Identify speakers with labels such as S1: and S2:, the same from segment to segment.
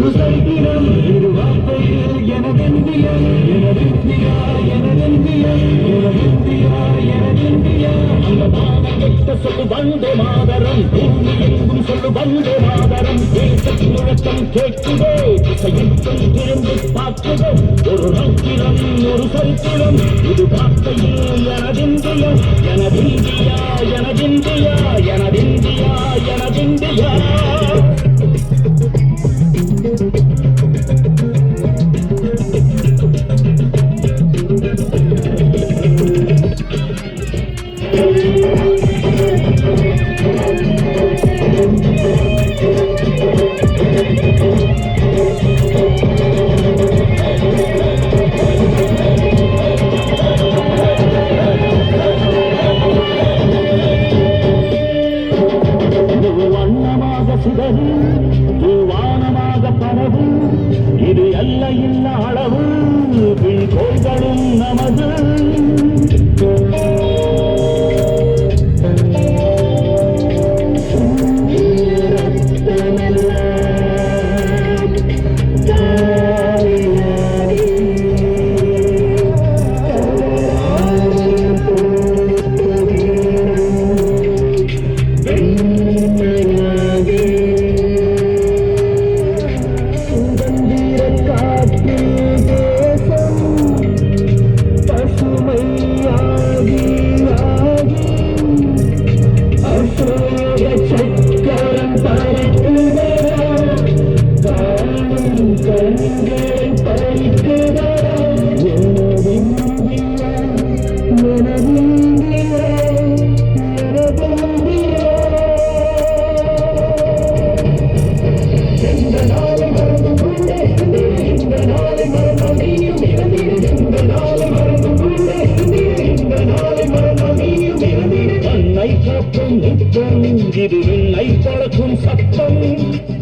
S1: ஒரு சரித்திரம் இரு வார்த்தையில் எனதிந்தியா எனதிந்தியா எனதிந்தியா எனதிந்தியா எனதிந்தியா அந்த வானம் எட்ட சொல்லு வந்தே மாதரம் பூமி எங்கும் சொல்லு வந்தே மாதரம் தேசத்தின் முழக்கம் கேட்குதே திசையெட்டும் திரும்பி பார்க்குதே ஒரு நோக்கிரம் ஒரு சரித்திரம் இது வார்த்தையில் எனதிந்தியா எனதிந்தியா எனதிந்தியா எனதிந்தியா எனதிந்தியா வானமாக பரவு இது எல்லையில் அளவு கோள்களும் நமது இது விண்ணை தொடக்கும் சத்தம்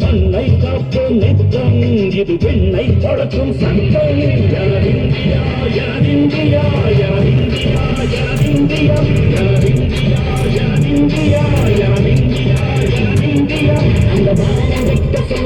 S1: மண்ணை காப்போம் நித்தம் இது விண்ணை தொடக்கும் சத்தம் எனதிந்தியா எனதிந்தியா எனதிந்தியா எனதிந்தியா எனதிந்தியா எனதிந்தியா எனதிந்தியா எனதிந்தியா அந்த வானம் விட்ட